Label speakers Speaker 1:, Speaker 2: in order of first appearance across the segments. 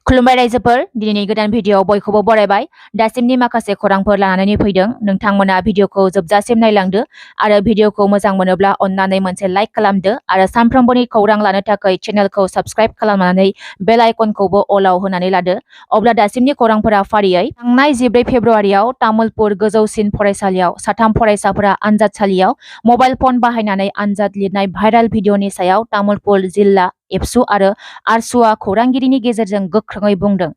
Speaker 1: खुलुमबाय रायजोफोर दिनैनि गोदान भिडिअ बयखौबो बरायबाय दासिमनि माखासे खौरांफोर लानानै फैदों नोंथांमोना भिडिअखौ जोबजासिम नायलांदो आरो भिडिअखौ मोजां मोनोब्ला अन्नानै मोनसे लाइक खालामदो आरो सानफ्रोमबोनि खौरां लानो थाखाय चेनेलखौ साबस्क्राइब खालामनानै बेल आइकनखौबो अलाव होनानै लादो अब्ला दासिमनि खौरांफोरा फारियै थांनाय 14 फेब्रुआरियाव तामुलपुर गोजौसिन फरायसालियाव साथाम फरायसाफोरा आनजादसालियाव मबाइल फन बाहायनानै आनजाद लिरनाय भाइराल भिडिअनि सायाव तामुलपुर जिल्ला एबसु आरो आरसुआ खौरांगिरिनि गेजेरजों गोख्रोङै बुंदों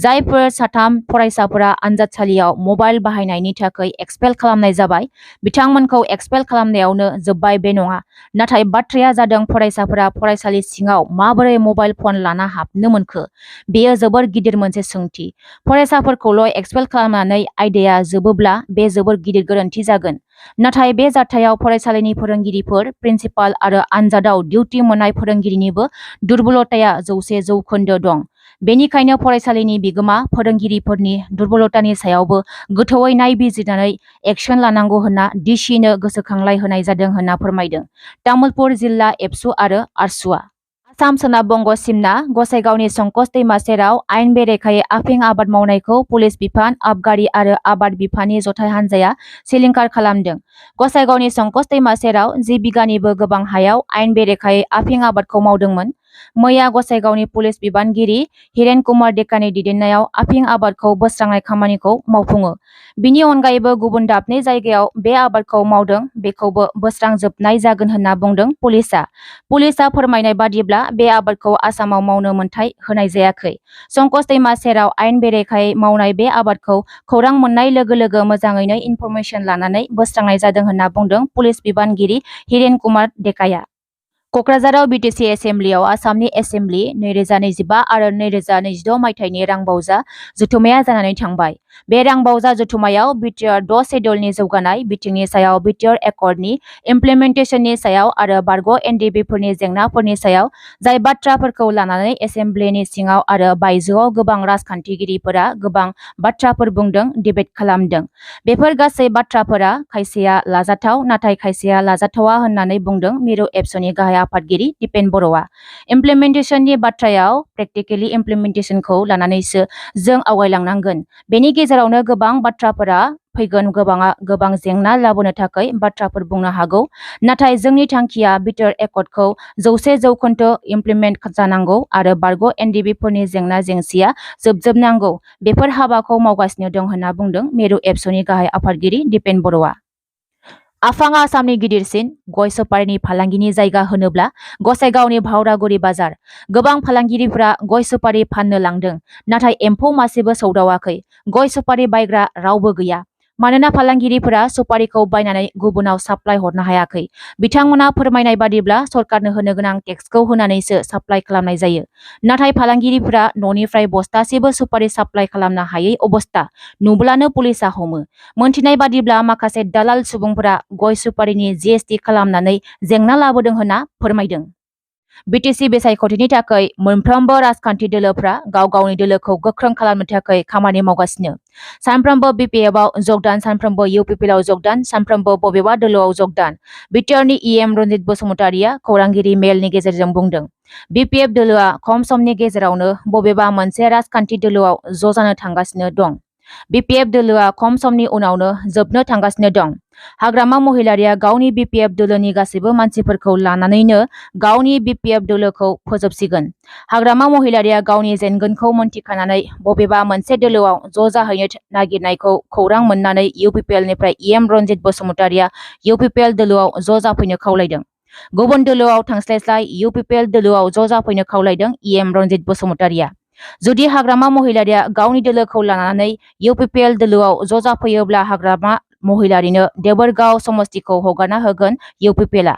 Speaker 1: जायफोर साथाम फरायसाफोरा आनजादसालियाव मबाइल बाहायनायनि थाखाय एक्सपेल खालामनाय जाबाय बिथांमोनखौ एक्सपेल खालामनायावनो जोब्बाय बे नङा नाथाय बाथ्राया जादों फरायसाफोरा फरायसालि सिङाव माबोरै मबाइल फन लाना हाबनो मोनखो बेयो जोबोर गिदिर मोनसे सोंथि फरायसाफोरखौल' एक्सपेल खालामनानै आयदाया जोबोब्ला बे जोबोर गिदिर गोरोन्थि जागोन नाथाय बे जाथायाव फरायसालिनि फोरोंगिरिफोर प्रिन्सिपाल आरो आनजादाव डिउटि मोननाय फोरोंगिरिनिबो दुर्बलताया 100% दं बेनिखायनो फरायसालिनि बिगोमा फोरोंगिरिफोरनि दुर्बलतानि सायावबो गोथौयै नायबिजिरनानै एक्शन लानांगौ होनना डिसिनो गोसोखांलाय होनाय जादों होनना फोरमायदों तामुलपुर जिल्ला एबसु आरो आरसुआ आसाम सोनाब बंग सिमना गसाइगावनि संकस दैमा सेराव आयेन बेरेखायै आफिं आबाद मावनायखौ पुलिस बिफान आबगारि आरो आबाद बिफाननि जथाय हान्जाया सिलिंखार खालामदों गसाइगावनि संकस दैमा सेराव 10 बिगानिबो गोबां हायाव आयेन बेरेखायै आफिं आबादखौ मावदोंमोन मैया गसाइगावनि पुलिस बिबानगिरि हिरेन कुमार डेकानि दैदेननायाव आफिं आबादखौ बोस्रांनाय खामानिखौ मावफुङो बिनि अनगायैबो गुबुन दाबनै जायगायाव बे आबादखौ मावदों बेखौबो बोस्रांजोबनाय जागोन होनना बुंदों पुलिसा फोरमायनाय बादिब्ला बे आबादखौ आसामाव मावनो मोनथाय होनाय जायाखै संकस दैमा सेराव आयेन बेरेखायै मावनाय बे आबादखौ खौरां मोननाय लोगो लोगो मोजाङैनो इनफरमेशन लानानै बोस्रांनाय जादों होनना बुंदों पुलिस बिबानगिरि हिरेन कुमार डेकाया कक्राझाराव बिटिसि एसेम्ब्लियाव आसामनि एसेम्ब्लि 2025 आरो 2026 मायथाइनि रांबावजा जथुमाया जानानै थांबाय बे रांबावजा जथुमायाव बिटिआर 6 शेड्युलनि जौगानाय बिथिंनि सायाव बिटिआर एकर्डनि इमप्लिमेन्टेशननि सायाव आरो बारग' एनडिबिफोरनि जेंनाफोरनि सायाव जाय बाथ्राफोरखौ लानानै एसेम्ब्लिनि सिङाव आरो बायजोआव गोबां राजखान्थिगिरिफोरा गोबां बाथ्राफोर बुंदों डिबेट खालामदों बेफोर गासै बाथ्राफोरा खायसेया लाजाथाव नाथाय खायसेया लाजाथावा होननानै बुंदों मिरु एबसुनि गाहाय आफादगिरि दिपेन बर'आ इमप्लिमेन्टेशननि बाथ्रायाव प्रेक्टिकेलि इमप्लिमेन्टेशनखौ लानानैसो जों आवगायलांनांगोन बेनि गेजेरावनो गोबां बाथ्राफोरा फैगोन गोबां जेंना लाबोनो थाखाय बाथ्राफोर बुंनो हागौ नाथाय जोंनि थांखिया बिटिआर एकर्डखौ 100% इमप्लिमेन्ट जानांगौ आरो बारग' एनडिबिफोरनि जेंना जेंसिया जोबनांगौ बेफोर हाबाखौ मावगासिनो दं होनना बुंदों मिरु एबसुनि गाहाय आफादगिरि दिपेन बर'आ आफाङा आसामनि गिदिरसिन गय सुपारिनि फालांगिनि जायगा होनोब्ला गसाइगावनि भावरागुरि बाजार गोबां फालांगिरिफोरा गय सुपारि फाननो लांदों नाथाय एम्फौ मासेबो सौदावाखै गय सुपारि बायग्रा रावबो गैया मानोना फालांगिरिफोरा सुपारिखौ बायनानै गुबुनाव साप्लाय हरनो हायाखै बिथांमोना फोरमायनाय बादिब्ला सरकारनो होनो गोनां टेक्सखौ होनानैसो साप्लाय खालामनाय जायो नाथाय फालांगिरिफोरा न'निफ्राय बस्थासेबो सुपारि साप्लाय खालामनो हायै अबस्था नुब्लानो पुलिसा हमो मोनथिनाय बादिब्ला माखासे दालाल सुबुंफोरा गय सुपारिनि जीएसटी खालामनानै जेंना लाबोदों होनना फोरमायदों बिटिसि बिसायख'थिनि थाखाय मोनफ्रोमबो राजखान्थि दोलोफ्रा गाव गावनि दोलोखौ गोख्रों खालामनो थाखाय खामानि मावगासिनो सानफ्रोमबो बिपिएफआव जगदान सानफ्रोमबो UPPLआव जगदान सानफ्रोमबो बबेबा दोलोआव जगदान बिटिआरनि इएम रन्जित बसुमतारिया खौरांगिरि मेलनि गेजेरजों बुंदों बिपिएफ दोलोआ खम समनि गेजेरावनो बबेबा मोनसे राजखान्थि दोलोआव ज' जानो थांगासिनो दं बिपिएफ दोलोआ खम समनि उनावनो जोबनो थांगासिनो दं हाग्रामा महिलारिया गावनि बिपिएफ दोलोनि गासैबो मानसिफोरखौ लानानैनो गावनि बिपिएफ दोलोखौ फोजोबसिगोन हाग्रामा महिलारिया गावनि जेनगोनखौ मोनथिखानानै बबेबा मोनसे दोलोआव ज' जाहैनो नागिरनायखौ खौरां मोननानै UPPLनिफ्राय इएम रन्जित बसुमतारिया UPPL दोलोआव ज' जाफैनो खावलायदों गुबुन दोलोआव थांस्लायस्लाय UPPL दोलोआव ज' जाफैनो खावलायदों इएम रन्जित बसुमतारिया जुदि हाग्रामा महिलारिया गावनि दोलोखौ लानानै UPPL दोलोआव ज' जाफैयोब्ला हाग्रामा महिलारिनो देबोरगाव समस्तिखौ हगारना होगोन UPPLआ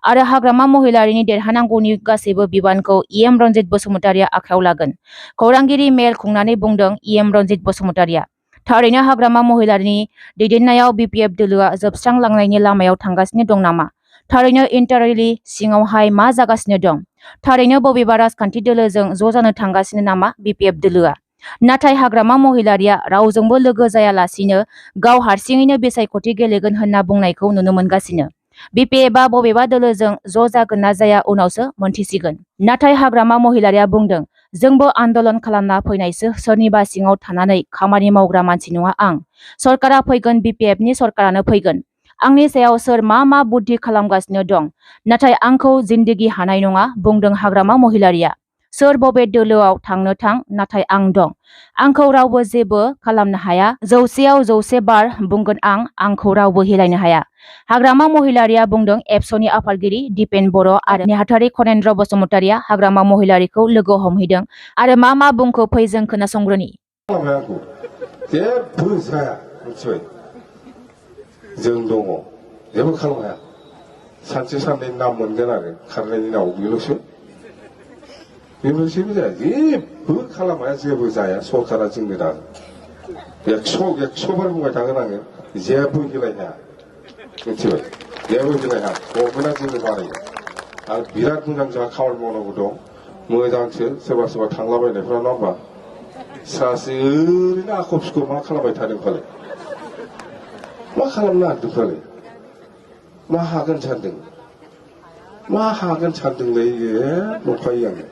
Speaker 1: आरो हाग्रामा महिलारिनि देरहानांगौनि गासैबो बिबानखौ इएम रन्जित बसुमतारिया आखायाव लागोन खौरांगिरि मेल खुंनानै बुंदों इएम रन्जित बसुमतारिया थारैनो हाग्रामा महिलारिनि दैदेननायाव बिपिएफ दोलोआ जोबस्रांलांनायनि लामायाव थांगासिनो दं नामा थारैनो इन्टारनेटनि सिङावहाय मा जागासिनो दं थारैनो बबेबा राजखान्थि दोलोजों ज' जानो थांगासिनो नामा बिपिएफ दोलोआ नाथाय हाग्रामा महिलारिया रावजोंबो लोगो जायालासिनो गाव हारसिङैनो बिसायख'थि गेलेगोन होनना बुंनायखौ नुनो मोनगासिनो बिपिएफआ बबेबा दोलोजों ज' जागोन ना जाया उनावसो मोनथिसिगोन नाथाय हाग्रामा महिलारिया बुंदों जोंबो आन्दलन खालामना फैनायसो सोरनिबा सिङाव थानानै खामानि मावग्रा मानसि नङा आं। सरकारा फैगोन BPFनि सरकारानो फैगोन। आंनि सायाव सोर मा बुद्धि खालामगासिनो दं, नाथाय आंखौ जिन्दगी हानाय नङा बुंदों हाग्रामा महिलारिया। सोर बबे दोलोआव थांनो थां, नाथाय आं दं। आंखौ रावबो जेबो खालामनो हाया। 100आव 100 बार बुंगोन आंखौ रावबो हिलायनो हाया। हाग्रामा महिलारिया बुंदों। एबसुनि आफादगिरि दिपेन बर' आरो नेहाथारि खनेन्द्र बसुमतारिया हाग्रामा महिलारिखौ लोगो हमहैदों आरो मा बुंखो फै जों खोनासंग्रोनि।
Speaker 2: जेबो जाया मिथिबाय, जों दङ, जेबो खालामनो हाया। सानसे साननै नाम मोनगोन आरो खारनायनि नाव, बेल'सो जाया, जेबो खालामनो हाया, जेबो जाया। सरकारा जोंनो दा 100 बार बुंबाय थागोन आङो, जेबो गेलायनो हाया मिथिबाय, जेबो गेलायनो हाया। गभर्नमेन्टआ जोंनो बानायो आरो बिराद मोजां जोंहा खामानि मावनांगौ दं। मोजांसो सोरबा थांलाबायनायफ्रा नङा होमबा, सासे ओरैनो आख' फिख' मा खालामबाय थादों फालाय, मा खालामनो नागिरदों फालाय, मा हागोन सानदोंलै, नंखायो आङो,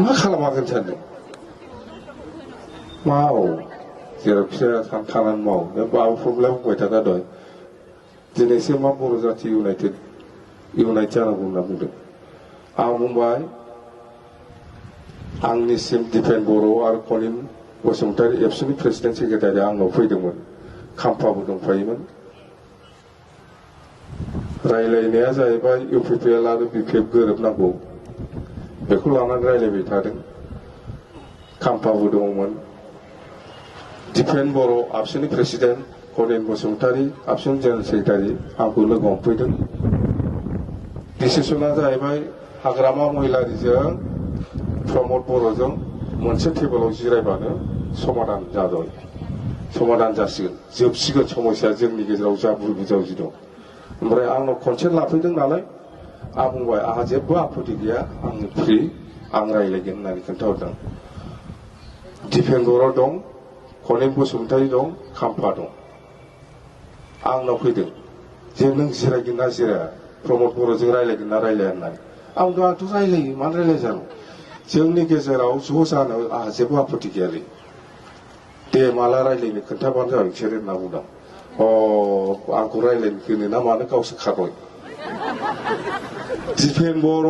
Speaker 2: मा खालामहागोन सानदों, माव जेरावखि जाया थानानै माव। माबा प्रब्लेम बुंबाय थादों दहाय, दिनैसो मा बर' जाथि इउनाइटेड जानांगौ होनना बुंदों। आं बुंबाय, आंनिसिम दिपेन बर' आरो खनिन बसुमतारि एबसुनि प्रेसिडेन्ट सेक्रेटारिया आंनाव फैदोंमोन, खाम्फाबो दंफायोमोन। रायलायनाया जाहैबाय UPPL आरो BPF गोरोबनांगौ, बेखौ लानानै रायलायबाय थादों। खाम्फाबो दंमोन। दिपेन बर' आबसुनि प्रेसिडेन्ट, खनिन बसुमतारि आबसुनि जेनेरेल सेक्रेटारि आंखौ लोगो हमफैदों। डिसिसना जाहैबाय हाग्रामा महिलारिजों प्रमद बर'जों मोनसे टेबोलाव जिरायबानो समाधान जासिगोन, जोबसिगोन समस्या जोंनि गेजेराव जा बुरबुजावजि दं। ओमफ्राय आंनाव कनसेन्ट लाफैदों नालाय आं बुंबाय, आंहा जेबो आपत्ति गैया, आङो फ्रि, आं रायलायगोन होननानै खोन्थाहरदों। दिपेन बर' दं, खनिन बसुमतारि दं, खाम्फा दं। आंनाव फैदों जे नों जिरायगोन ना जिराया, प्रमद बर'जों रायलायगोन ना रायलाया होननानै। आंथ' रायलायो, मानो रायलाया जानो, जोंनि गेजेराव ज' जानो आंहा जेबो आपत्ति गैयालै, दे माला रायलायनो खोन्थाबानो जाबाय बिसोर होनना बुंदों। आंखौ रायलायनो होनो ना मानो, गावसो खारबाय। दिपेन बर'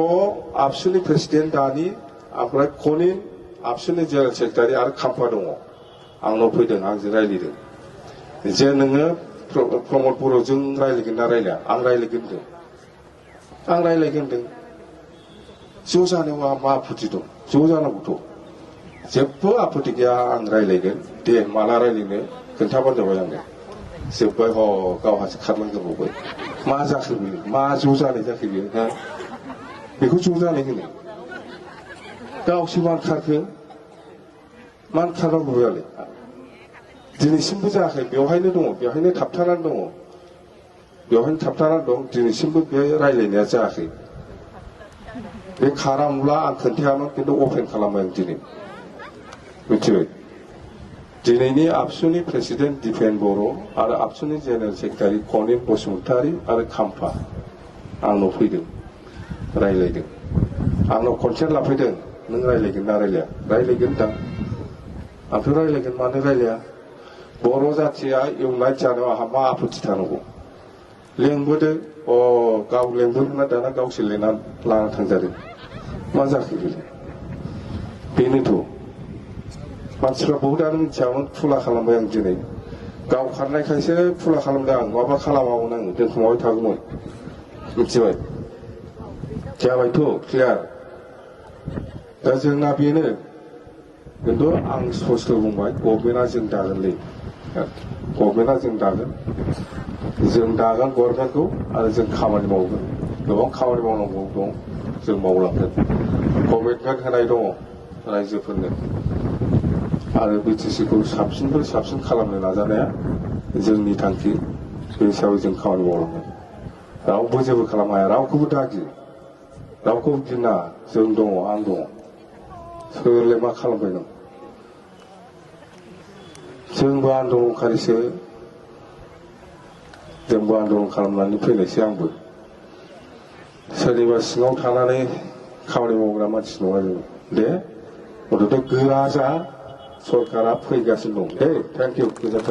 Speaker 2: आबसुनि प्रेसिडेन्ट दानि, ओमफ्राय खनिन आबसुनि जेनेरेल सेक्रेटारि आरो खाम्फा दङ, आंनाव फैदों, आंजों रायलायदों जे नोङो प्रमद बर'जों रायलायगोन ना रायलाया। आं रायलायगोन होनदों। ज' जानायाव आंहा मा आपत्ति दं, ज' जानांगौथ', जेबो आपत्ति गैया, आं रायलायगोन, दे माला रायलायनो खोन्थाबानो जाबाय आंनो। जोब्बाय, गावहासो खारलांजोबबावबाय। मा जाखो बेयो, मा ज' जानाय जाखो बेयो, बेखौ ज' जानाय होनो, गावसो मानो खारखो, मानो खारनांगौ बेलाय। दिनैसिमबो जायाखै, बेवहायनो थाबथानानै दं, दिनैसिमबो बे रायलायनाया जायाखै। बे खारामोब्ला आं खोन्थायामोन, खिन्थु अपेन खालामबाय आं दिनै, मिथिबाय। दिनैनि आबसुनि प्रेसिडेन्ट दिपेन बर' आरो आबसुनि जेनेरेल सेक्रेटारि खनिन बसुमतारि आरो खाम्फा आंनाव फैदों, रायलायदों। आंनाव कनसेन्ट लाफैदों, नों रायलायगोन ना रायलाया। रायलायगोन दां, आंथ' रायलायगोन, मानो रायलाया। बर' जाथिया इउनाइट जानायाव आंहा मा आपत्ति थानांगौ। लेंबोदो, गाव लेंबोदोंना दाना गावसो लिंनानै लाना थांजादों, मा जाखो बेनोथ'। मानसिफ्रा बहुदानो मिथियामोन, खुला खालामबाय आं दिनै। गाव खारनायखायसो खुला खालामदों आं, माबा खालामामोन आङो, दोनखुमाबाय थागौमोन, मिथिबाय। जाबायथ' क्लियार। दा जोंना बेनो, खिन्थु आं स्पस्ट बुंबाय, गभर्नमेन्टआ जों दागोनलै, जों दागोन गभर्नमेन्टखौ, आरो जों खामानि मावगोन, गोबां खामानि मावनांगौ दं, जों मावलांगोन। कमिटमेन्ट होनाय दङ रायजोफोरनो, आरो BTCखौ साबसिननिफ्राय साबसिन खालामनो नाजानाया जोंनि थांखि। बे हिसाबै जों खामानि मावलांगोन। रावबो जेबो खालामनो हाया, रावखौबो दागि, रावखौबो गिना, जों दङ, आं दङ, सोरलाय मा खालामबाय दं। जोंबो आन्दलनखारिसो, जोंबो आन्दलन खालामनानै फैनायसो, आंबो सोरनिबा सिङाव थानानै खामानि मावग्रा मानसि नङा जों। दे 오늘도 그라자 सरकारा फैगासिनो दं दे थेंक इउ गोजोन्थों